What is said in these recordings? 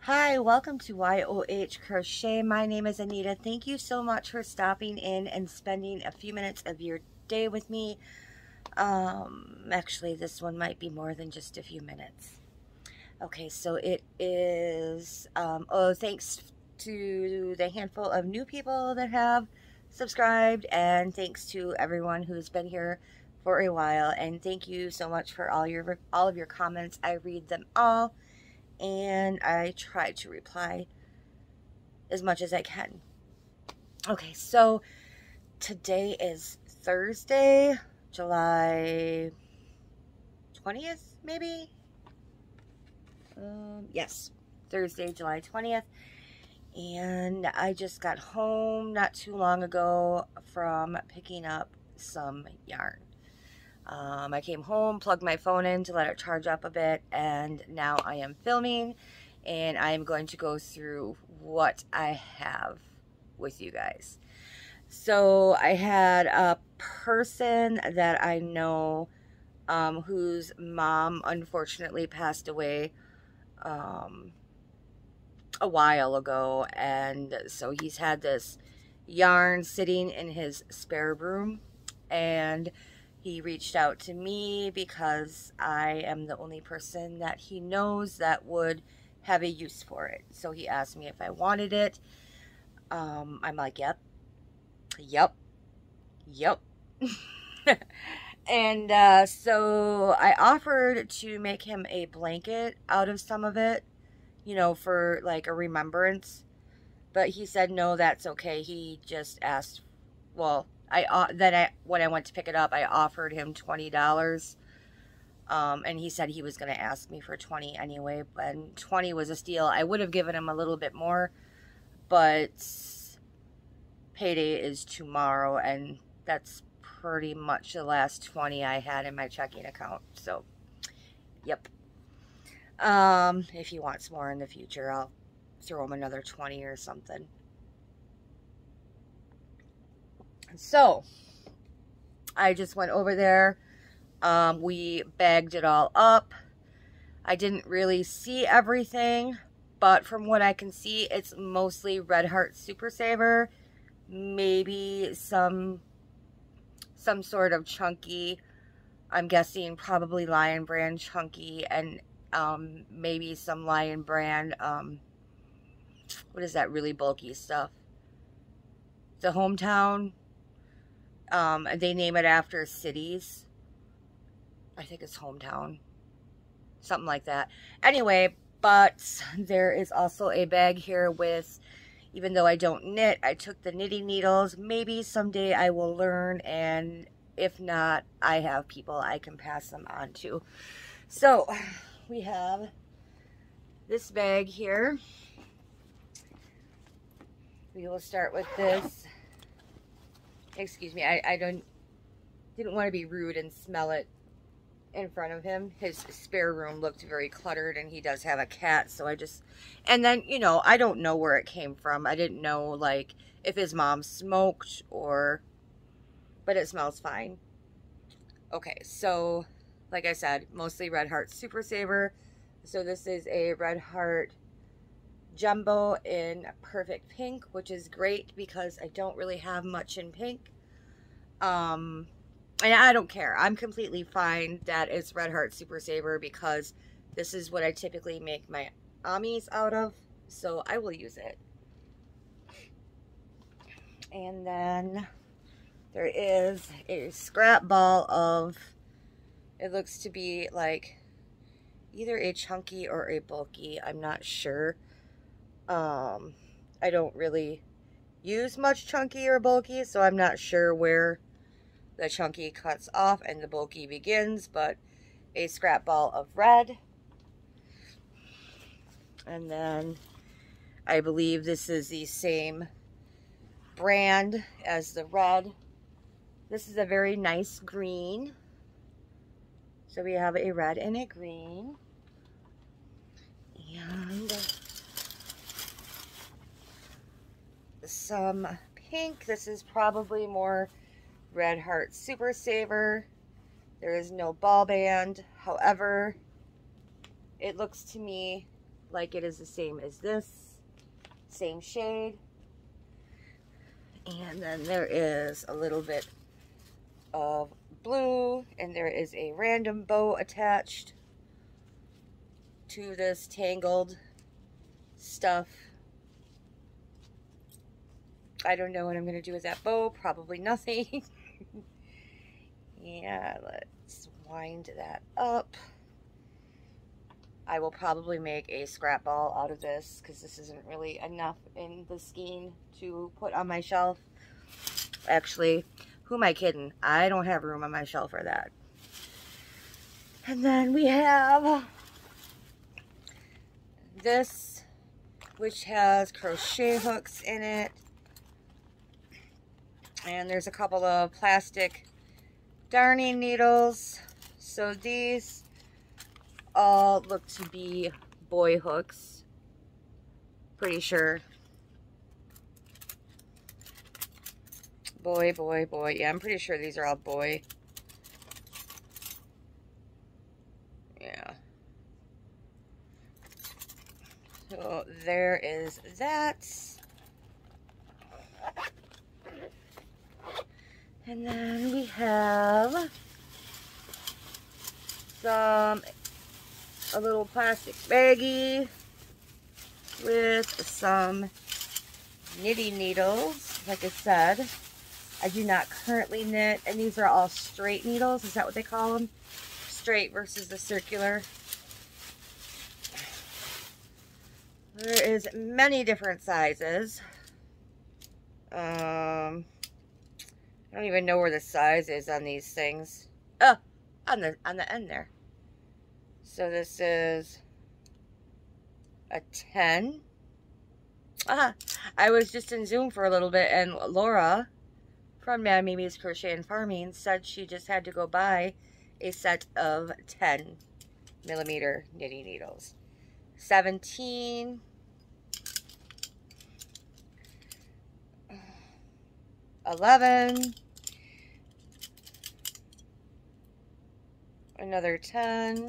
Hi, welcome to YOH Crochet. My name is Anita. Thank you so much for stopping in and spending a few minutes of your day with me. Actually, this one might be more than just a few minutes. Okay, so it is, thanks to the handful of new people that have subscribed, and thanks to everyone who's been here for a while, and thank you so much for all of your comments. I read them all, and I try to reply as much as I can. Okay, so today is Thursday, July 20th, maybe? Yes, Thursday, July 20th. And I just got home not too long ago from picking up some yarn. I came home, plugged my phone in to let it charge up a bit, and now I am filming, and I am going to go through what I have with you guys. So I had a person that I know whose mom unfortunately passed away a while ago, and so he's had this yarn sitting in his spare room, and he reached out to me because I am the only person that he knows that would have a use for it. So he asked me if I wanted it. I'm like, yep. And so I offered to make him a blanket out of some of it, you know, for like a remembrance. But he said, no, that's okay. He just asked, well, when I went to pick it up, I offered him $20. And he said he was going to ask me for 20 anyway, and 20 was a steal. I would have given him a little bit more, but payday is tomorrow, and that's pretty much the last 20 I had in my checking account. So, yep. If he wants more in the future, I'll throw him another 20 or something. So, I just went over there. We bagged it all up. I didn't really see everything, but from what I can see, it's mostly Red Heart Super Saver, maybe some sort of chunky, I'm guessing probably Lion Brand chunky, and maybe some Lion Brand, what is that really bulky stuff? The Hometown, they name it after cities. I think it's Hometown, something like that. Anyway, but there is also a bag here with, even though I don't knit, I took the knitting needles. Maybe someday I will learn, and if not, I have people I can pass them on to. So we have this bag here. We will start with this. Excuse me, I didn't want to be rude and smell it in front of him. His spare room looked very cluttered, and he does have a cat, so and then, you know, I don't know where it came from. I didn't know, like, if his mom smoked but it smells fine. Okay, so, like I said, mostly Red Heart Super Saver. So this is a Red Heart Jumbo in Perfect Pink, which is great because I don't really have much in pink. And I don't care. I'm completely fine that it's Red Heart Super Saver because this is what I typically make my amis out of, so I will use it. And then there is a scrap ball of, it looks to be like either a chunky or a bulky. I'm not sure. I don't really use much chunky or bulky, so I'm not sure where the chunky cuts off and the bulky begins, but a scrap ball of red. And then I believe this is the same brand as the red. This is a very nice green. So we have a red and a green. And some pink. This is probably more Red Heart Super Saver. There is no ball band. However, it looks to me like it is the same as this, same shade. And then there is a little bit of blue, and there is a random bow attached to this tangled stuff. I don't know what I'm going to do with that bow. Probably nothing. Yeah, let's wind that up. I will probably make a scrap ball out of this because this isn't really enough in the skein to put on my shelf. Actually, who am I kidding? I don't have room on my shelf for that. And then we have this, which has crochet hooks in it. And there's a couple of plastic darning needles. So these all look to be boy hooks. Pretty sure. Boy, boy, boy. Yeah, I'm pretty sure these are all boy. Yeah. So there is that. And then we have a little plastic baggie with some knitting needles. Like I said, I do not currently knit, and these are all straight needles. Is that what they call them? Straight versus the circular. There is many different sizes. I don't even know where the size is on these things. Oh, on the end there. So this is a 10. I was just in Zoom for a little bit, and Laura from Mad Mimi's Crochet and Farming said she just had to go buy a set of 10 millimeter knitting needles. 17. 11. Another 10.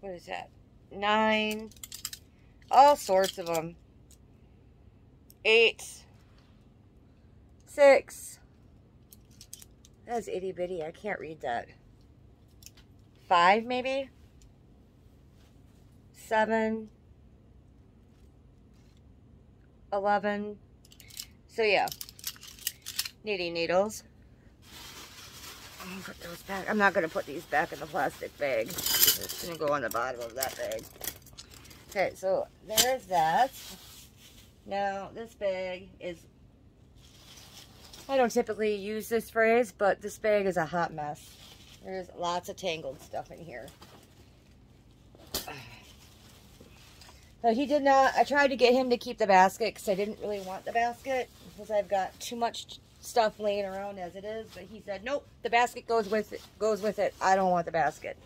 What is that? 9. All sorts of them. 8. 6. That's itty bitty. I can't read that. 5 maybe? 7. 11. So yeah, knitting needles. I'm gonna put those back. I'm not gonna put these back in the plastic bag. It's gonna go on the bottom of that bag. Okay, so there's that. Now this bag is, I don't typically use this phrase, but this bag is a hot mess. There's lots of tangled stuff in here. So he did not, I tried to get him to keep the basket because I didn't really want the basket because I've got too much stuff laying around as it is, but he said, nope, the basket goes with it. I don't want the basket.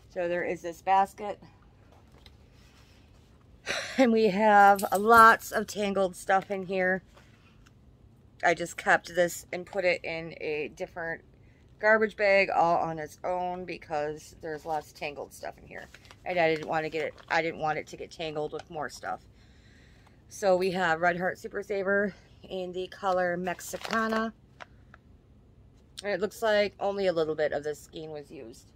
So there is this basket. And we have lots of tangled stuff in here. I just kept this and put it in a different garbage bag all on its own because there's lots of tangled stuff in here. And I didn't want it to get tangled with more stuff. So we have Red Heart Super Saver in the color Mexicana. And it looks like only a little bit of this skein was used.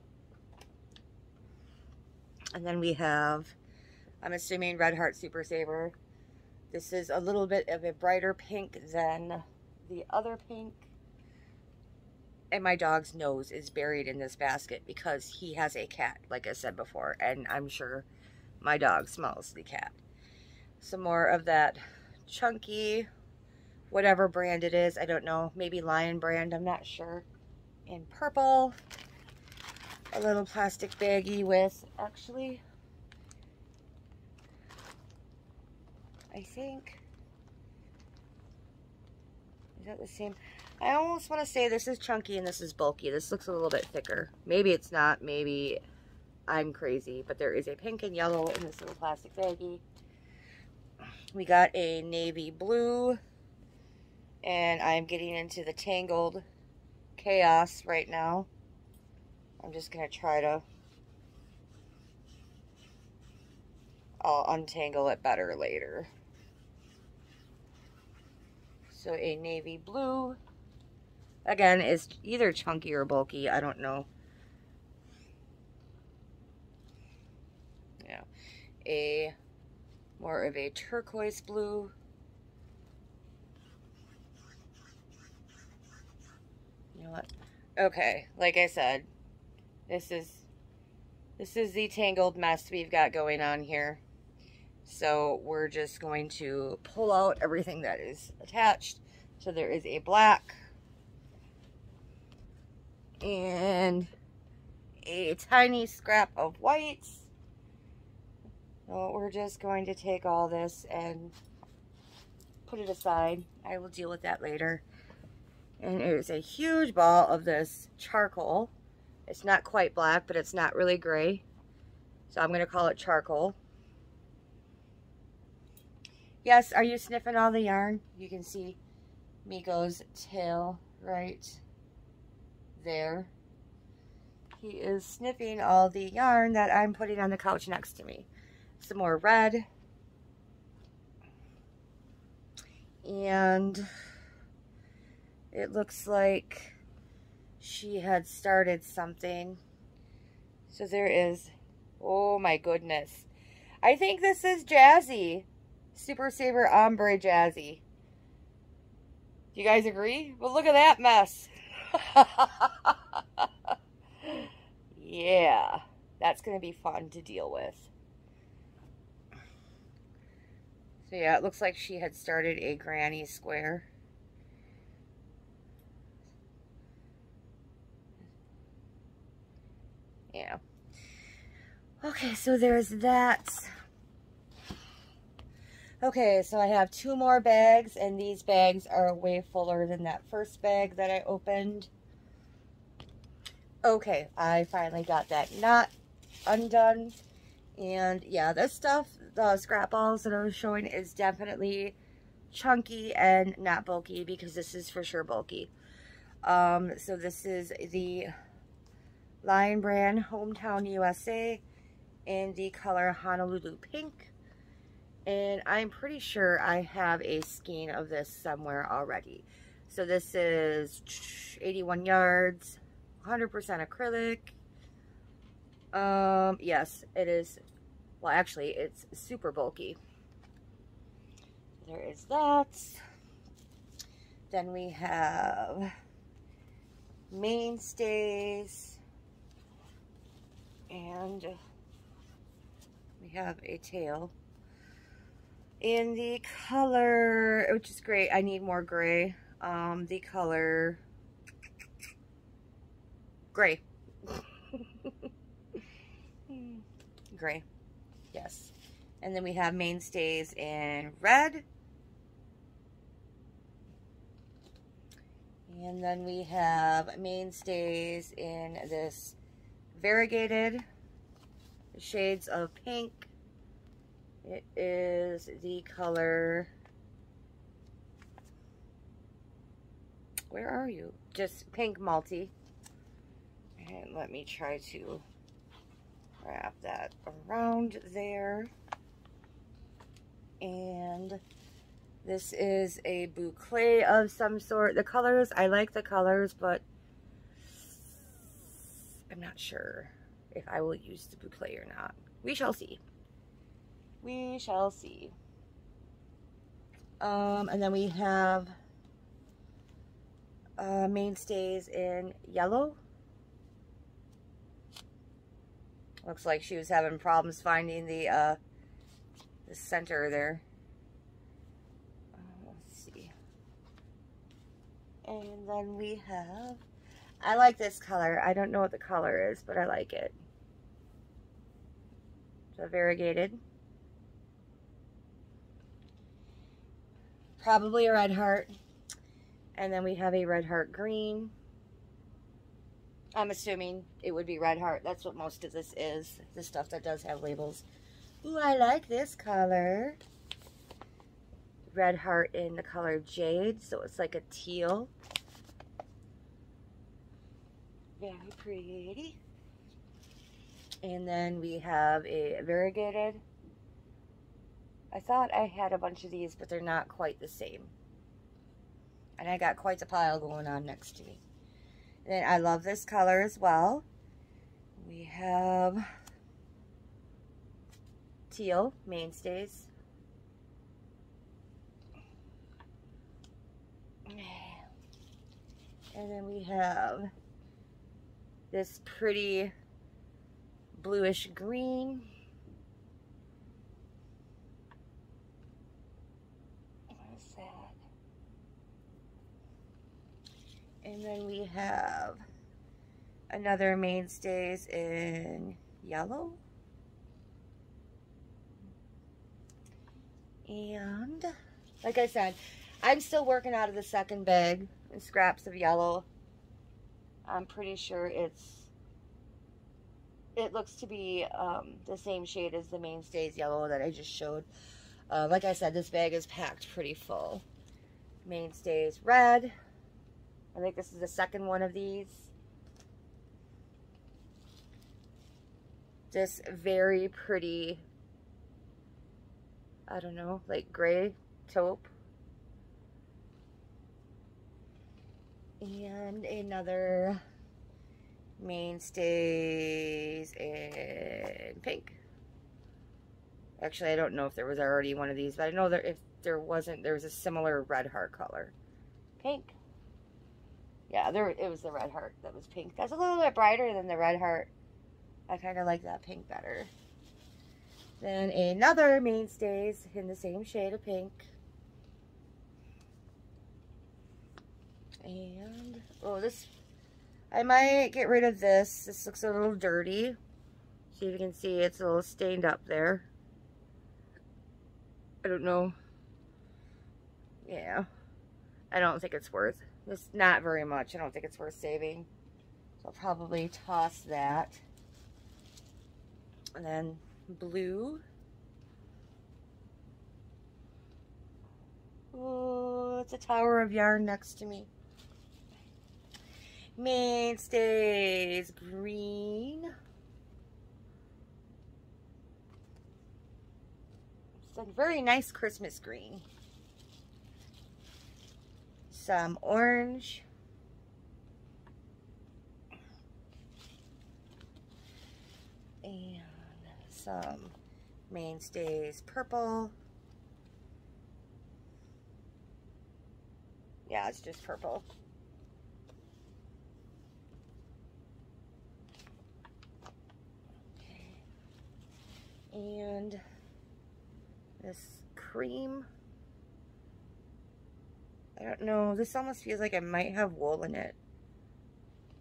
And then we have, I'm assuming, Red Heart Super Saver. This is a little bit of a brighter pink than the other pink. And my dog's nose is buried in this basket because he has a cat, like I said before, and I'm sure my dog smells the cat. Some more of that chunky, whatever brand it is, I don't know, maybe Lion brand, I'm not sure. In purple, a little plastic baggie with, actually, I think, is that the same? I almost want to say this is chunky and this is bulky. This looks a little bit thicker. Maybe it's not. Maybe I'm crazy. But there is a pink and yellow in this little plastic baggie. We got a navy blue. And I'm getting into the tangled chaos right now. I'm just going to try to I'll untangle it better later. So a navy blue. Again, is either chunky or bulky. I don't know. Yeah. A more of a turquoise blue. You know what? Okay, like I said, this is the tangled mess we've got going on here. So we're just going to pull out everything that is attached. So there is a black and a tiny scrap of whites. So we're just going to take all this and put it aside. I will deal with that later. And there's a huge ball of this charcoal. It's not quite black, but it's not really gray. So I'm going to call it charcoal. Yes, are you sniffing all the yarn? You can see Miko's tail right there. He is sniffing all the yarn that I'm putting on the couch next to me. Some more red. And it looks like she had started something. So there is, oh my goodness. I think this is Jazzy. Super Saver Ombre Jazzy. Do you guys agree? Well, look at that mess. Yeah, that's going to be fun to deal with. So yeah, it looks like she had started a granny square. Yeah. Okay, so there's that. Okay, so I have 2 more bags, and these bags are way fuller than that first bag that I opened. Okay, I finally got that knot undone. And yeah, this stuff, the scrap balls that I was showing, is definitely chunky and not bulky, because this is for sure bulky. So this is the Lion Brand Hometown USA in the color Honolulu Pink. And I'm pretty sure I have a skein of this somewhere already. So this is 81 yards, 100% acrylic. Yes, it is. Well, actually, it's super bulky. There is that. Then we have mainstays. And we have a tail. In the color, which is great, I need more gray. The color gray. Gray, yes. And then we have mainstays in red. And then we have mainstays in this variegated shades of pink. It is the color, where are you? Just pink multi. And let me try to wrap that around there. And this is a boucle of some sort. The colors, I like the colors, but I'm not sure if I will use the boucle or not. We shall see. We shall see. And then we have mainstays in yellow. Looks like she was having problems finding the center there. Let's see. And then we have, I like this color. I don't know what the color is, but I like it. So variegated. Probably a red heart. And then we have a red heart green. I'm assuming it would be red heart. That's what most of this is. The stuff that does have labels. Ooh, I like this color. Red heart in the color jade. So it's like a teal. Very pretty. And then we have a variegated I thought I had a bunch of these, but they're not quite the same. And I got quite a pile going on next to me. And then I love this color as well. We have teal mainstays. And then we have this pretty bluish green. What is that? And then we have another mainstays in yellow. And like I said, I'm still working out of the second bag and scraps of yellow. I'm pretty sure it looks to be the same shade as the mainstays yellow that I just showed. Like I said, this bag is packed pretty full. Mainstays red. I think this is the second one of these. This very pretty, I don't know, like gray taupe. And another mainstays in pink. Actually, I don't know if there was already one of these, but I know that if there wasn't, there was a similar red heart color. Pink. Yeah, it was the red heart that was pink. That's a little bit brighter than the red heart. I kind of like that pink better. Then another mainstays in the same shade of pink. And, oh, this, I might get rid of this. This looks a little dirty. See if you can see it's a little stained up there. I don't know. Yeah. I don't think it's worth. It's not very much. I don't think it's worth saving. So I'll probably toss that. And then blue. Oh, it's a tower of yarn next to me. Mainstays green. It's a very nice Christmas green. Some orange. And some mainstays purple. Yeah, it's just purple. And this cream. I don't know. This almost feels like it might have wool in it.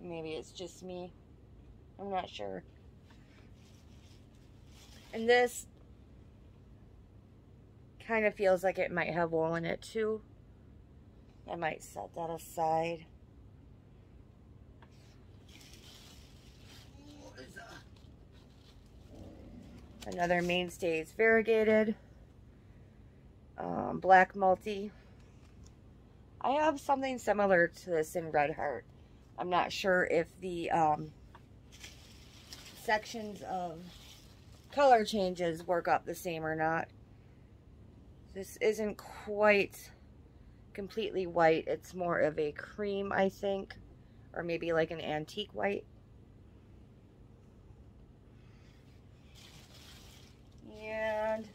Maybe it's just me. I'm not sure. And this kind of feels like it might have wool in it too. I might set that aside. Another mainstays variegated. Black multi. I have something similar to this in Red Heart. I'm not sure if the sections of color changes work up the same or not. This isn't quite completely white. It's more of a cream, I think, or maybe like an antique white. And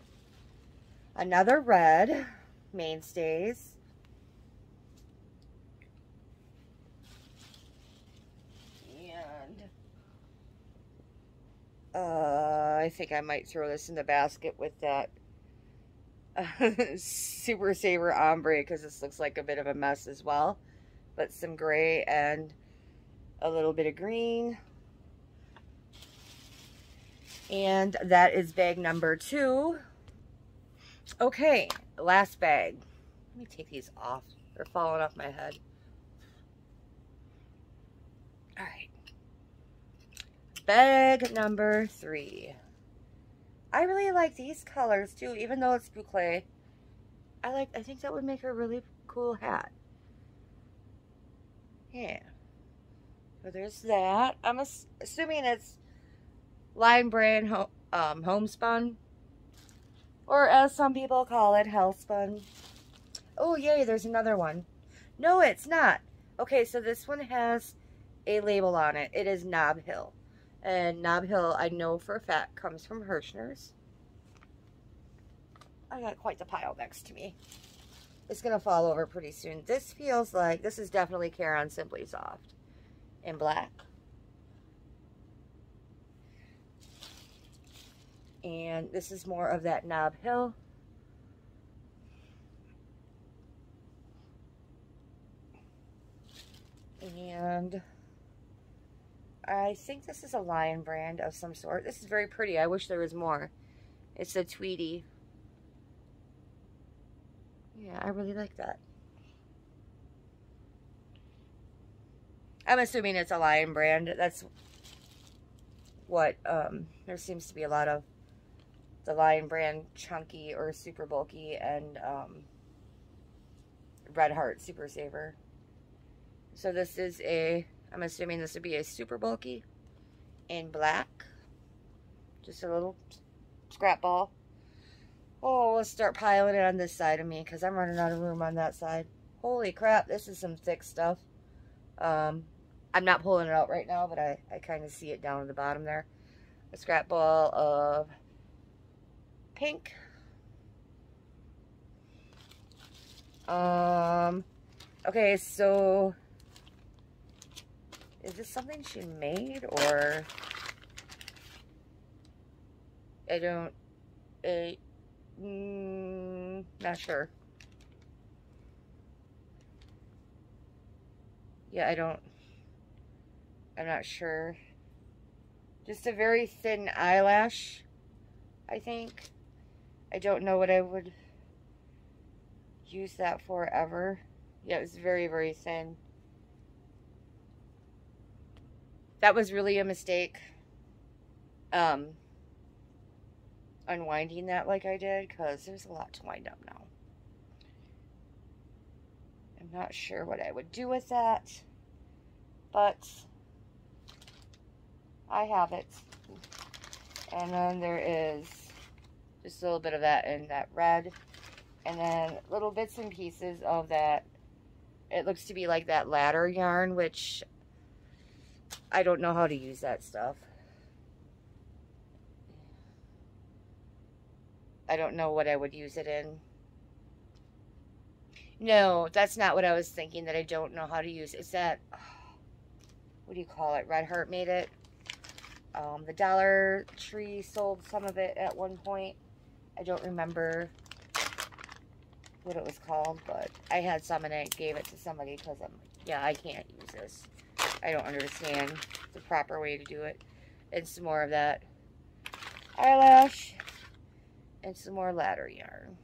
another red mainstays. I think I might throw this in the basket with that Super Saver Ombre, because this looks like a bit of a mess as well. But some gray and a little bit of green. And that is bag number 2. Okay, last bag. Let me take these off. They're falling off my head. All right. Bag number 3. I really like these colors too, even though it's boucle. I think that would make a really cool hat. Yeah. So there's that. I'm assuming it's lime brand homespun, Or as some people call it, hellspun. Oh, yay, there's another one. No, it's not. Okay, so this one has a label on it. It is Knob Hill. And Knob Hill, I know for a fact, comes from Hirschner's. I got quite the pile next to me. It's going to fall over pretty soon. This feels like, this is definitely Care Simply Soft in black. And this is more of that Knob Hill. And I think this is a Lion brand of some sort. This is very pretty. I wish there was more. It's a Tweety. Yeah, I really like that. I'm assuming it's a Lion brand. That's what, there seems to be a lot of the Lion brand chunky or super bulky, and Red Heart Super Saver. So this is a, I'm assuming this would be a super bulky in black. Just a little scrap ball. Oh, let's start piling it on this side of me because I'm running out of room on that side. Holy crap, this is some thick stuff. I'm not pulling it out right now, but I kind of see it down at the bottom there. A scrap ball of pink. Okay, so is this something she made, or not sure. Yeah, I'm not sure. Just a very thin eyelash, I think. I don't know what I would use that for ever. Yeah, it was very, very thin. That was really a mistake. Unwinding that like I did, because there's a lot to wind up now. I'm not sure what I would do with that, but I have it. And then there is just a little bit of that in that red, and then little bits and pieces of that. It looks to be like that ladder yarn, which I don't know how to use that stuff. I don't know what I would use it in. No, that's not what I was thinking, that I don't know how to use. It's that, what do you call it? Red Heart made it. The Dollar Tree sold some of it at one point. I don't remember what it was called, but I had some and I gave it to somebody because I'm like, yeah, I can't use this. I don't understand the proper way to do it. And some more of that eyelash and some more ladder yarn.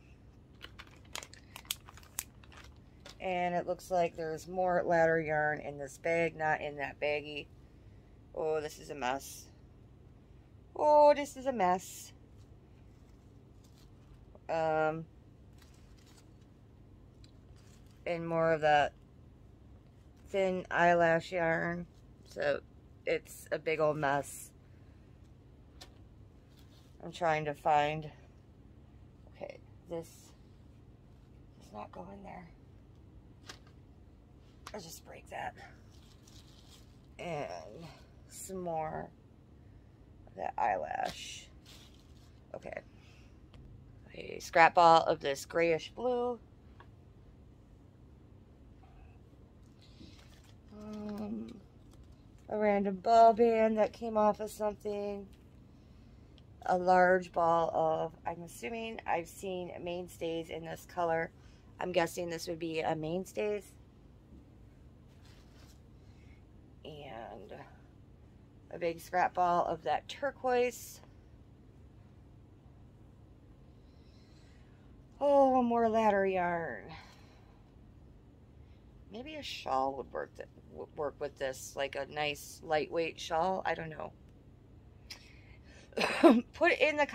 And it looks like there's more ladder yarn in this bag, not in that baggie. Oh, this is a mess. Oh, this is a mess. And more of that thin eyelash yarn. So it's a big old mess. I'm trying to find, okay, this does not go in there. I'll just break that. And some more of that eyelash. Okay. A scrap ball of this grayish blue. A random ball band that came off of something. A large ball of, I'm assuming I've seen mainstays in this color. I'm guessing this would be a mainstays. And a big scrap ball of that turquoise. Oh, more ladder yarn. Maybe a shawl would work with this, like a nice lightweight shawl. I don't know. Put in the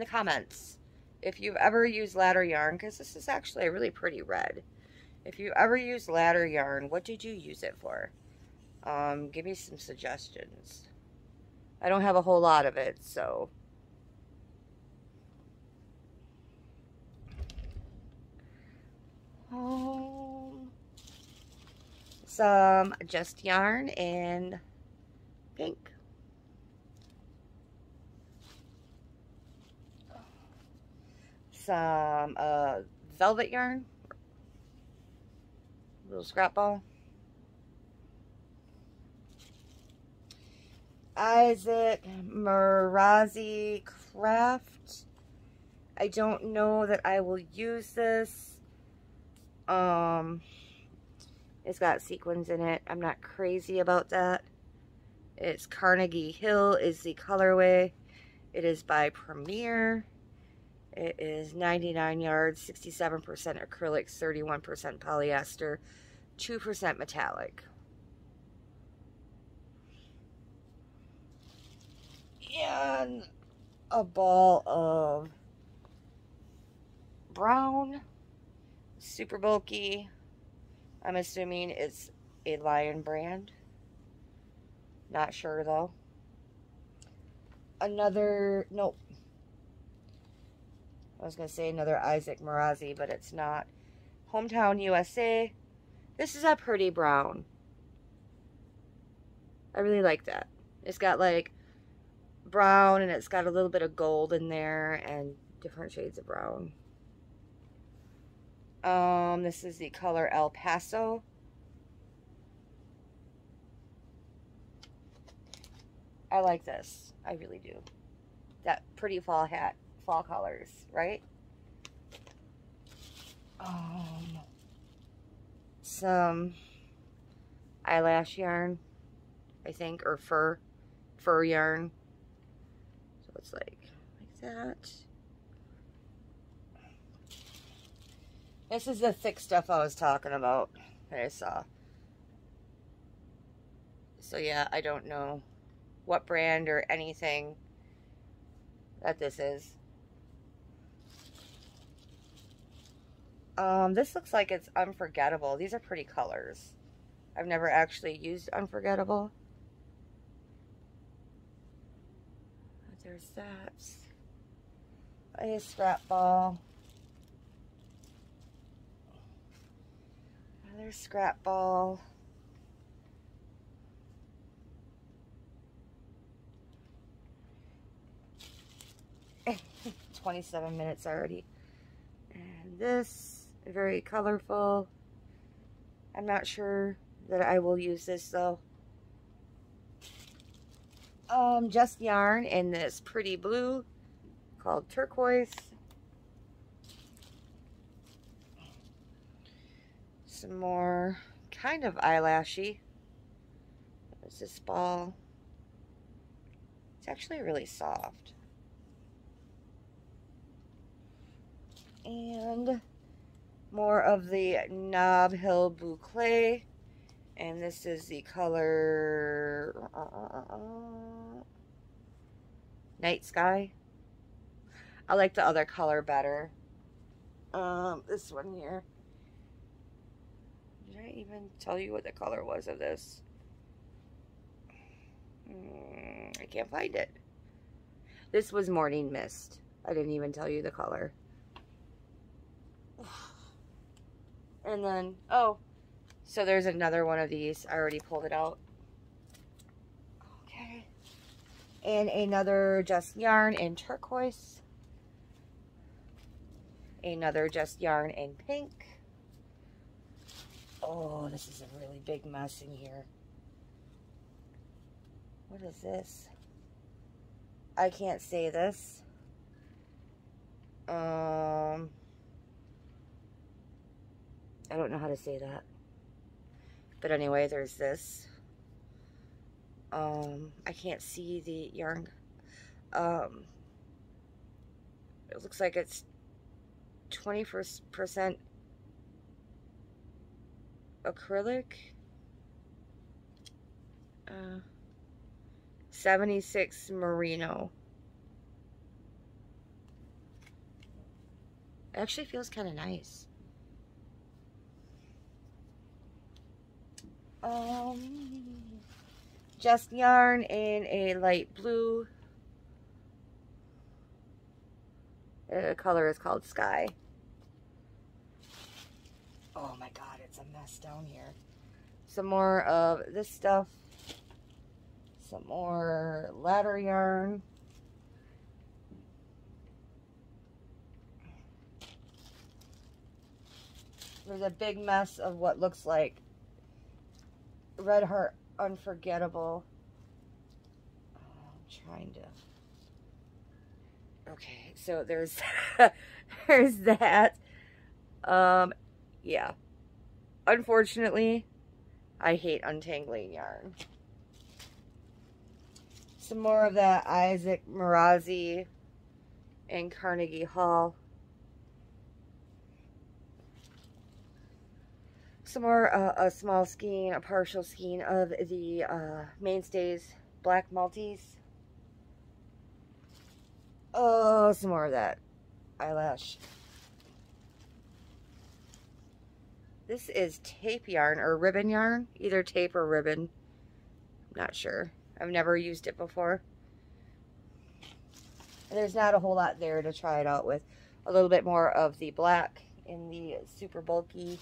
comments if you've ever used ladder yarn, because this is actually a really pretty red. If you ever used ladder yarn, what did you use it for? Give me some suggestions. I don't have a whole lot of it, so Some Just Yarn in pink. Some velvet yarn, little scrap ball. Isaac Marazi Craft. I don't know that I will use this. It's got sequins in it. I'm not crazy about that. It's Carnegie Hill is the colorway. It is by Premier. It is 99 yards, 67% acrylic, 31% polyester, 2% metallic. And a ball of brown, super bulky. I'm assuming it's a Lion brand. Not sure though. Another, nope. I was going to say another Isaac Marazi, but it's not. Hometown USA. This is a pretty brown. I really like that. It's got like brown and it's got a little bit of gold in there and different shades of brown. This is the color El Paso. I like this. I really do. That pretty fall hat. Fall colors, right? Some eyelash yarn, I think, or fur yarn. So it's like that. This is the thick stuff I was talking about that I saw. So yeah, I don't know what brand or anything that this is. This looks like it's Unforgettable. These are pretty colors. I've never actually used Unforgettable. But there's that. A scrap ball. Another scrap ball. Eh, 27 minutes already. And this, very colorful. I'm not sure that I will use this though. Just Yarn in this pretty blue called Turquoise. Some more kind of eyelashy. There's this ball. It's actually really soft. And more of the Knob Hill Boucle. And this is the color Night Sky. I like the other color better. This one here. Did I even tell you what the color was of this? I can't find it. This was Morning Mist. I didn't even tell you the color. And then, oh, so there's another one of these. I already pulled it out. Okay. And another Just Yarn in turquoise. Another Just Yarn in pink. Oh, this is a really big mess in here. What is this? I can't say this. I don't know how to say that. But anyway, there's this. I can't see the yarn. It looks like it's 20% acrylic. 76 merino. It actually feels kind of nice. Just Yarn in a light blue. The color is called Sky. Oh my God, it's a mess down here. Some more of this stuff. Some more ladder yarn. There's a big mess of what looks like Red Heart Unforgettable. I'm trying to... Okay, so there's there's that. Yeah. Unfortunately, I hate untangling yarn. Some more of that Isaac Marazi and Carnegie Hall. Some more, a small skein, a partial skein of the Mainstays Black Maltese. Oh, some more of that eyelash. This is tape yarn or ribbon yarn. Either tape or ribbon. I'm not sure. I've never used it before. And there's not a whole lot there to try it out with. A little bit more of the black in the super bulky.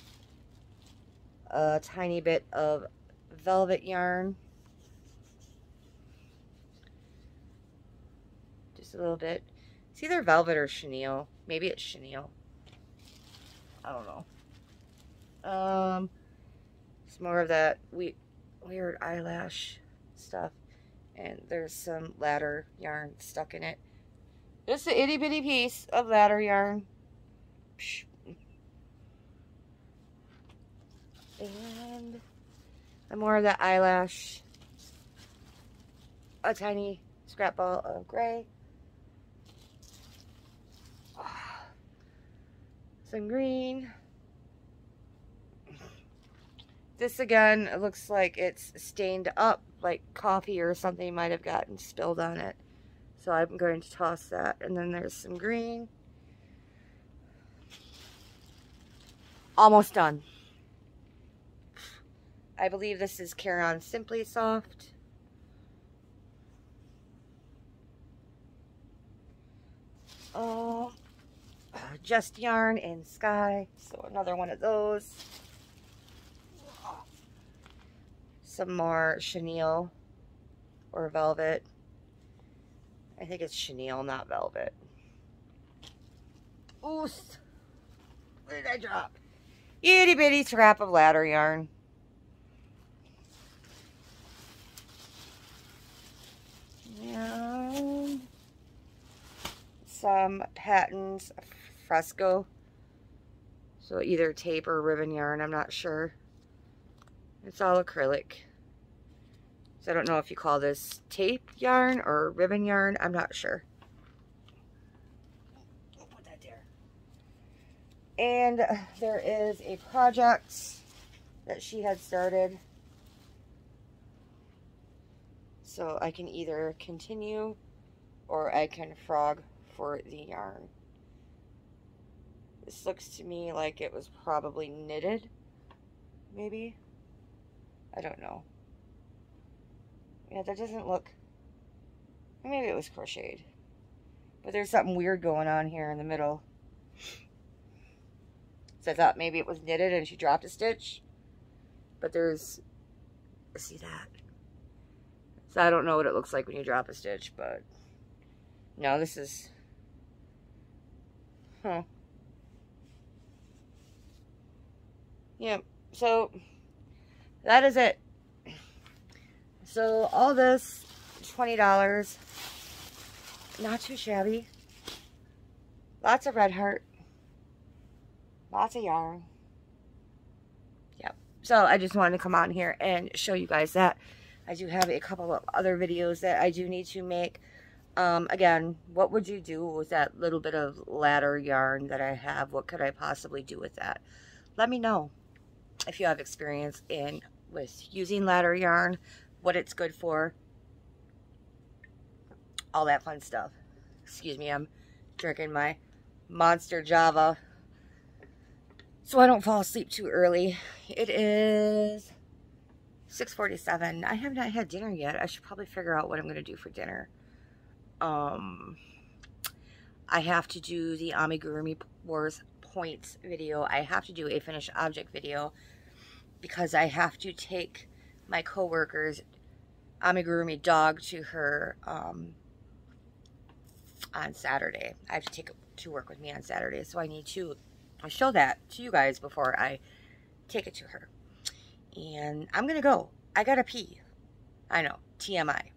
A tiny bit of velvet yarn. Just a little bit. It's either velvet or chenille. Maybe it's chenille. I don't know. Some more of that weird eyelash stuff. And there's some ladder yarn stuck in it. Just an itty bitty piece of ladder yarn. And more of that eyelash. A tiny scrap ball of gray. Some green. This again, it looks like it's stained up, like coffee or something might have gotten spilled on it. So I'm going to toss that. And then there's some green. Almost done. I believe this is Caron Simply Soft. Oh, Just Yarn in Sky. So another one of those. Some more chenille or velvet. I think it's chenille, not velvet. Ooh, what did I drop? Itty bitty scrap of ladder yarn. And some Patons Fresco. So either tape or ribbon yarn, I'm not sure. It's all acrylic. So I don't know if you call this tape yarn or ribbon yarn. I'm not sure. I'll put that there. And there is a project that she had started. So I can either continue or I can frog for the yarn. This looks to me like it was probably knitted, maybe. I don't know. Yeah, that doesn't look... Maybe it was crocheted. But there's something weird going on here in the middle. So I thought maybe it was knitted and she dropped a stitch. But there's... See that? So I don't know what it looks like when you drop a stitch, but... No, this is... Huh. Yep, so... That is it. So all this, $20. Not too shabby. Lots of Red Heart. Lots of yarn. Yep. So I just wanted to come on here and show you guys that. I do have a couple of other videos that I do need to make. Again, what would you do with that little bit of ladder yarn that I have? What could I possibly do with that? Let me know. If you have experience with using ladder yarn, what it's good for, all that fun stuff. Excuse me, I'm drinking my Monster Java so I don't fall asleep too early. It is 6:47. I have not had dinner yet. I should probably figure out what I'm going to do for dinner. I have to do the Amigurumi Wars points video. I have to do a finished object video because I have to take my coworker's amigurumi dog to her on Saturday. I have to take it to work with me on Saturday, so I need to show that to you guys before I take it to her. And I'm gonna go. I gotta pee. I know, TMI.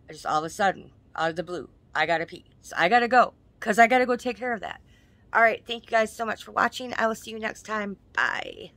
Just all of a sudden, out of the blue, I gotta pee. So I gotta go, because I gotta go take care of that. Alright, thank you guys so much for watching. I will see you next time. Bye.